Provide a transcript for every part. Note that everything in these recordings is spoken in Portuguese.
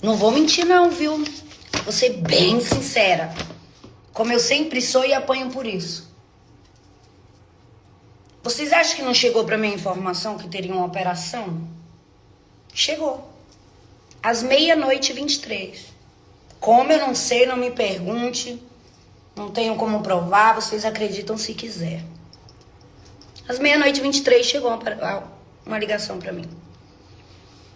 Não vou mentir não, viu? Vou ser bem sincera. Como eu sempre sou e apanho por isso. Vocês acham que não chegou pra mim a informação que teria uma operação? Chegou. Às 00h23. Como eu não sei, não me pergunte. Não tenho como provar, vocês acreditam se quiser. Às 00h23 chegou uma ligação pra mim.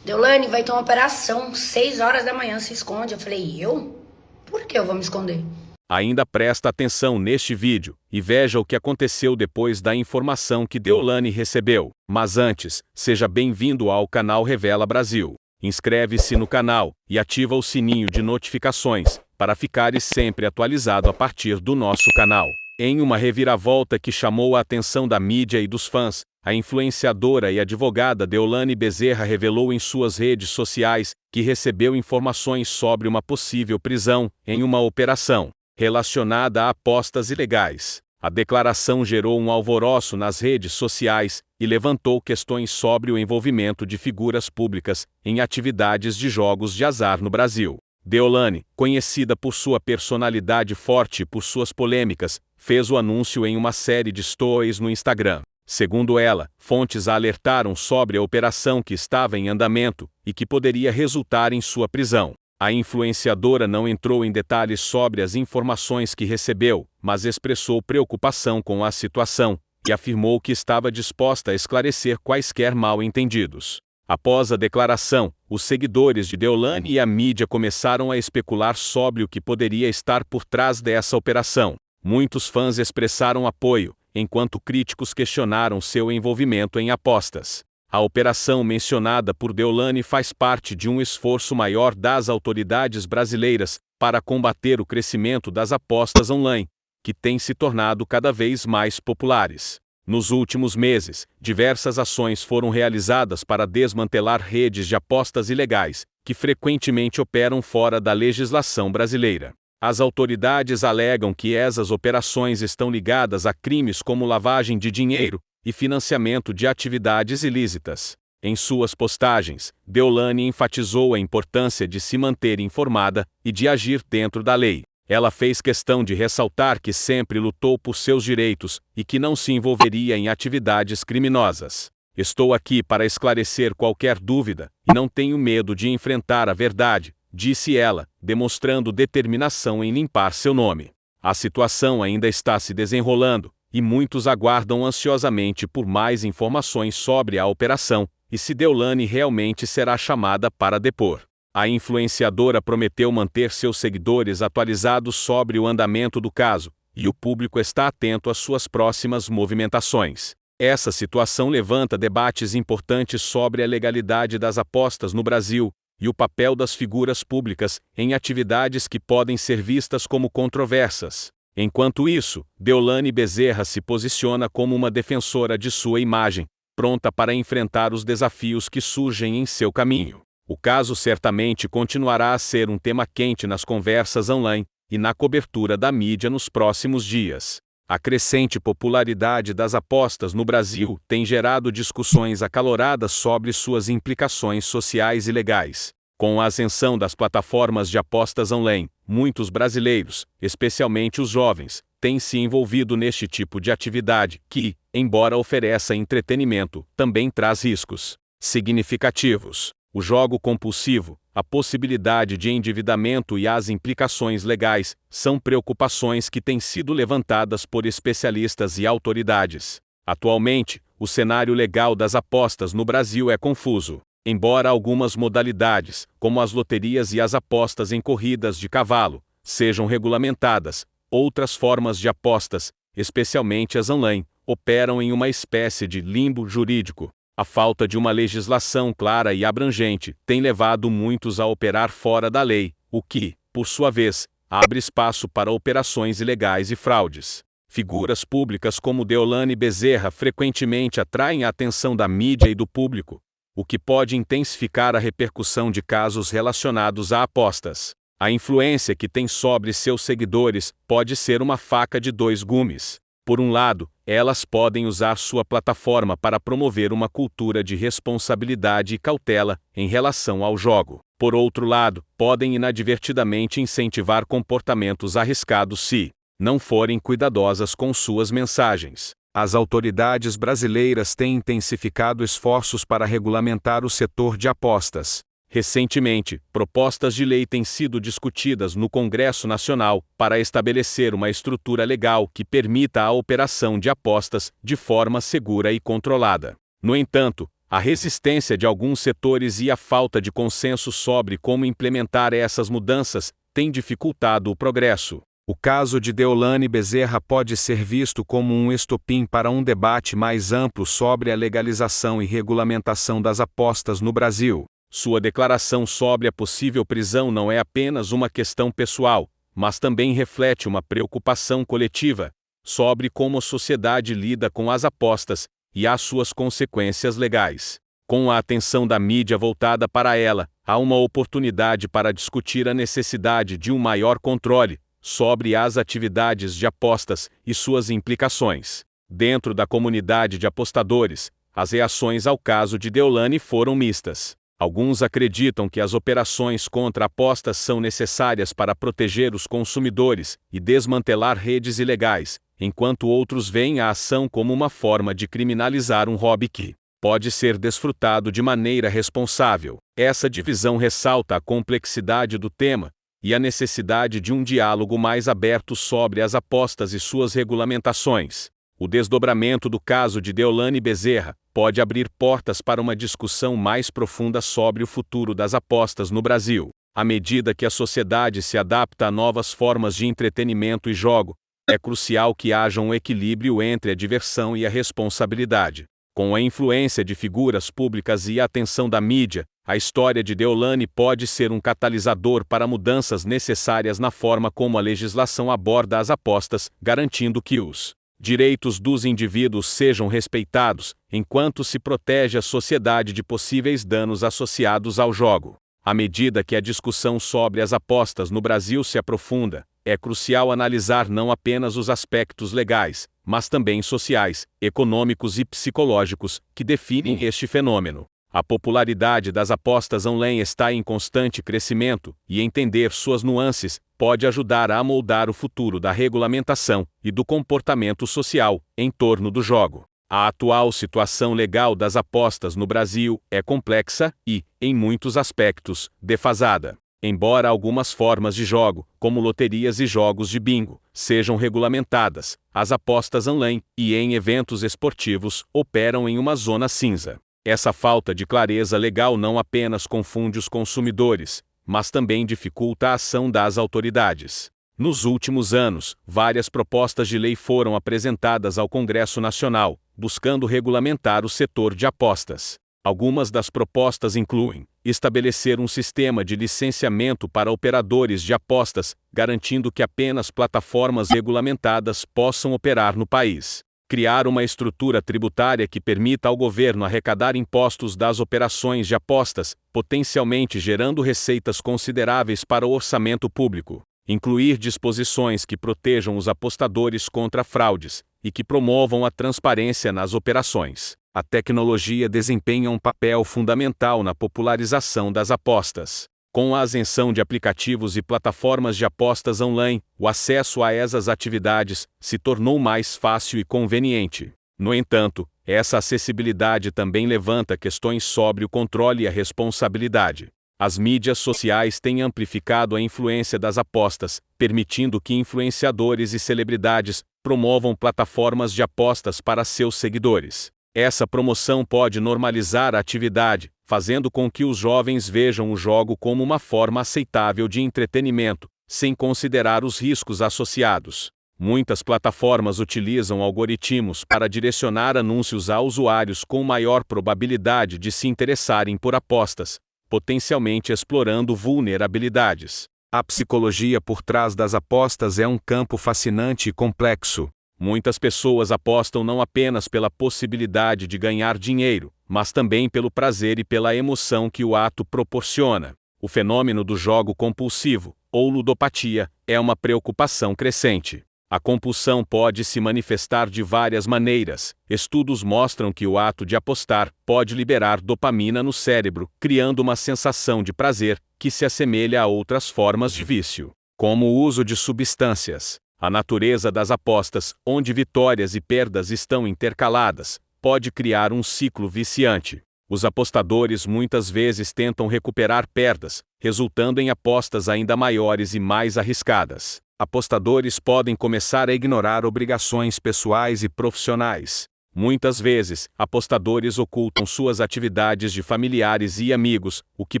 Deolane, vai ter uma operação, 6 horas da manhã, se esconde. Eu falei, eu? Por que eu vou me esconder? Ainda presta atenção neste vídeo e veja o que aconteceu depois da informação que Deolane recebeu. Mas antes, seja bem-vindo ao canal Revela Brasil. Inscreve-se no canal e ativa o sininho de notificações para ficares sempre atualizado a partir do nosso canal. Em uma reviravolta que chamou a atenção da mídia e dos fãs, a influenciadora e advogada Deolane Bezerra revelou em suas redes sociais que recebeu informações sobre uma possível prisão em uma operação relacionada a apostas ilegais. A declaração gerou um alvoroço nas redes sociais e levantou questões sobre o envolvimento de figuras públicas em atividades de jogos de azar no Brasil. Deolane, conhecida por sua personalidade forte e por suas polêmicas, fez o anúncio em uma série de stories no Instagram. Segundo ela, fontes a alertaram sobre a operação que estava em andamento e que poderia resultar em sua prisão. A influenciadora não entrou em detalhes sobre as informações que recebeu, mas expressou preocupação com a situação e afirmou que estava disposta a esclarecer quaisquer mal-entendidos. Após a declaração, os seguidores de Deolane e a mídia começaram a especular sobre o que poderia estar por trás dessa operação. Muitos fãs expressaram apoio, enquanto críticos questionaram seu envolvimento em apostas. A operação mencionada por Deolane faz parte de um esforço maior das autoridades brasileiras para combater o crescimento das apostas online, que têm se tornado cada vez mais populares. Nos últimos meses, diversas ações foram realizadas para desmantelar redes de apostas ilegais, que frequentemente operam fora da legislação brasileira. As autoridades alegam que essas operações estão ligadas a crimes como lavagem de dinheiro e financiamento de atividades ilícitas. Em suas postagens, Deolane enfatizou a importância de se manter informada e de agir dentro da lei. Ela fez questão de ressaltar que sempre lutou por seus direitos e que não se envolveria em atividades criminosas. Estou aqui para esclarecer qualquer dúvida e não tenho medo de enfrentar a verdade, disse ela, demonstrando determinação em limpar seu nome. A situação ainda está se desenrolando e muitos aguardam ansiosamente por mais informações sobre a operação e se Deolane realmente será chamada para depor. A influenciadora prometeu manter seus seguidores atualizados sobre o andamento do caso, e o público está atento às suas próximas movimentações. Essa situação levanta debates importantes sobre a legalidade das apostas no Brasil e o papel das figuras públicas em atividades que podem ser vistas como controversas. Enquanto isso, Deolane Bezerra se posiciona como uma defensora de sua imagem, pronta para enfrentar os desafios que surgem em seu caminho. O caso certamente continuará a ser um tema quente nas conversas online e na cobertura da mídia nos próximos dias. A crescente popularidade das apostas no Brasil tem gerado discussões acaloradas sobre suas implicações sociais e legais. Com a ascensão das plataformas de apostas online, muitos brasileiros, especialmente os jovens, têm se envolvido neste tipo de atividade que, embora ofereça entretenimento, também traz riscos significativos. O jogo compulsivo, a possibilidade de endividamento e as implicações legais são preocupações que têm sido levantadas por especialistas e autoridades. Atualmente, o cenário legal das apostas no Brasil é confuso. Embora algumas modalidades, como as loterias e as apostas em corridas de cavalo, sejam regulamentadas, outras formas de apostas, especialmente as online, operam em uma espécie de limbo jurídico. A falta de uma legislação clara e abrangente tem levado muitos a operar fora da lei, o que, por sua vez, abre espaço para operações ilegais e fraudes. Figuras públicas como Deolane Bezerra frequentemente atraem a atenção da mídia e do público, o que pode intensificar a repercussão de casos relacionados a apostas. A influência que tem sobre seus seguidores pode ser uma faca de dois gumes. Por um lado, elas podem usar sua plataforma para promover uma cultura de responsabilidade e cautela em relação ao jogo. Por outro lado, podem inadvertidamente incentivar comportamentos arriscados se não forem cuidadosas com suas mensagens. As autoridades brasileiras têm intensificado esforços para regulamentar o setor de apostas. Recentemente, propostas de lei têm sido discutidas no Congresso Nacional para estabelecer uma estrutura legal que permita a operação de apostas de forma segura e controlada. No entanto, a resistência de alguns setores e a falta de consenso sobre como implementar essas mudanças tem dificultado o progresso. O caso de Deolane Bezerra pode ser visto como um estopim para um debate mais amplo sobre a legalização e regulamentação das apostas no Brasil. Sua declaração sobre a possível prisão não é apenas uma questão pessoal, mas também reflete uma preocupação coletiva sobre como a sociedade lida com as apostas e as suas consequências legais. Com a atenção da mídia voltada para ela, há uma oportunidade para discutir a necessidade de um maior controle sobre as atividades de apostas e suas implicações. Dentro da comunidade de apostadores, as reações ao caso de Deolane foram mistas. Alguns acreditam que as operações contra apostas são necessárias para proteger os consumidores e desmantelar redes ilegais, enquanto outros veem a ação como uma forma de criminalizar um hobby que pode ser desfrutado de maneira responsável. Essa divisão ressalta a complexidade do tema e a necessidade de um diálogo mais aberto sobre as apostas e suas regulamentações. O desdobramento do caso de Deolane Bezerra pode abrir portas para uma discussão mais profunda sobre o futuro das apostas no Brasil. À medida que a sociedade se adapta a novas formas de entretenimento e jogo, é crucial que haja um equilíbrio entre a diversão e a responsabilidade. Com a influência de figuras públicas e a atenção da mídia, a história de Deolane pode ser um catalisador para mudanças necessárias na forma como a legislação aborda as apostas, garantindo que os direitos dos indivíduos sejam respeitados, enquanto se protege a sociedade de possíveis danos associados ao jogo. À medida que a discussão sobre as apostas no Brasil se aprofunda, é crucial analisar não apenas os aspectos legais, mas também sociais, econômicos e psicológicos, que definem este fenômeno. A popularidade das apostas online está em constante crescimento, e entender suas nuances pode ajudar a moldar o futuro da regulamentação e do comportamento social em torno do jogo. A atual situação legal das apostas no Brasil é complexa e, em muitos aspectos, defasada. Embora algumas formas de jogo, como loterias e jogos de bingo, sejam regulamentadas, as apostas online e em eventos esportivos operam em uma zona cinza. Essa falta de clareza legal não apenas confunde os consumidores, mas também dificulta a ação das autoridades. Nos últimos anos, várias propostas de lei foram apresentadas ao Congresso Nacional, buscando regulamentar o setor de apostas. Algumas das propostas incluem estabelecer um sistema de licenciamento para operadores de apostas, garantindo que apenas plataformas regulamentadas possam operar no país. Criar uma estrutura tributária que permita ao governo arrecadar impostos das operações de apostas, potencialmente gerando receitas consideráveis para o orçamento público. Incluir disposições que protejam os apostadores contra fraudes e que promovam a transparência nas operações. A tecnologia desempenha um papel fundamental na popularização das apostas. Com a ascensão de aplicativos e plataformas de apostas online, o acesso a essas atividades se tornou mais fácil e conveniente. No entanto, essa acessibilidade também levanta questões sobre o controle e a responsabilidade. As mídias sociais têm amplificado a influência das apostas, permitindo que influenciadores e celebridades promovam plataformas de apostas para seus seguidores. Essa promoção pode normalizar a atividade, fazendo com que os jovens vejam o jogo como uma forma aceitável de entretenimento, sem considerar os riscos associados. Muitas plataformas utilizam algoritmos para direcionar anúncios a usuários com maior probabilidade de se interessarem por apostas, potencialmente explorando vulnerabilidades. A psicologia por trás das apostas é um campo fascinante e complexo. Muitas pessoas apostam não apenas pela possibilidade de ganhar dinheiro, mas também pelo prazer e pela emoção que o ato proporciona. O fenômeno do jogo compulsivo, ou ludopatia, é uma preocupação crescente. A compulsão pode se manifestar de várias maneiras. Estudos mostram que o ato de apostar pode liberar dopamina no cérebro, criando uma sensação de prazer que se assemelha a outras formas de vício, como o uso de substâncias. A natureza das apostas, onde vitórias e perdas estão intercaladas, pode criar um ciclo viciante. Os apostadores muitas vezes tentam recuperar perdas, resultando em apostas ainda maiores e mais arriscadas. Apostadores podem começar a ignorar obrigações pessoais e profissionais. Muitas vezes, apostadores ocultam suas atividades de familiares e amigos, o que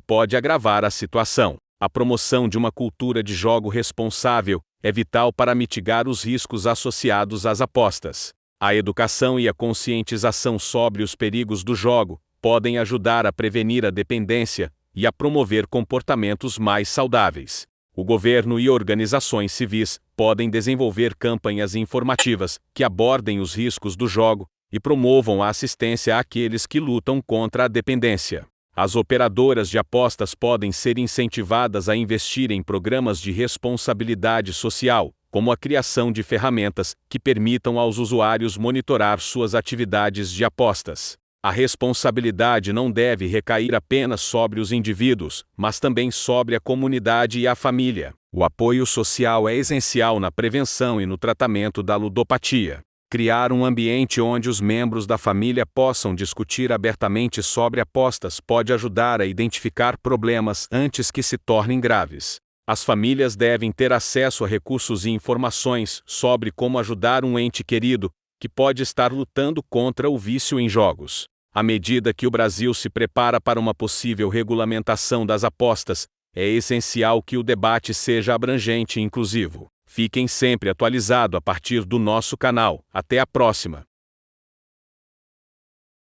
pode agravar a situação. A promoção de uma cultura de jogo responsável é vital para mitigar os riscos associados às apostas. A educação e a conscientização sobre os perigos do jogo podem ajudar a prevenir a dependência e a promover comportamentos mais saudáveis. O governo e organizações civis podem desenvolver campanhas informativas que abordem os riscos do jogo e promovam a assistência àqueles que lutam contra a dependência. As operadoras de apostas podem ser incentivadas a investir em programas de responsabilidade social, como a criação de ferramentas que permitam aos usuários monitorar suas atividades de apostas. A responsabilidade não deve recair apenas sobre os indivíduos, mas também sobre a comunidade e a família. O apoio social é essencial na prevenção e no tratamento da ludopatia. Criar um ambiente onde os membros da família possam discutir abertamente sobre apostas pode ajudar a identificar problemas antes que se tornem graves. As famílias devem ter acesso a recursos e informações sobre como ajudar um ente querido que pode estar lutando contra o vício em jogos. À medida que o Brasil se prepara para uma possível regulamentação das apostas, é essencial que o debate seja abrangente e inclusivo. Fiquem sempre atualizados a partir do nosso canal. Até a próxima!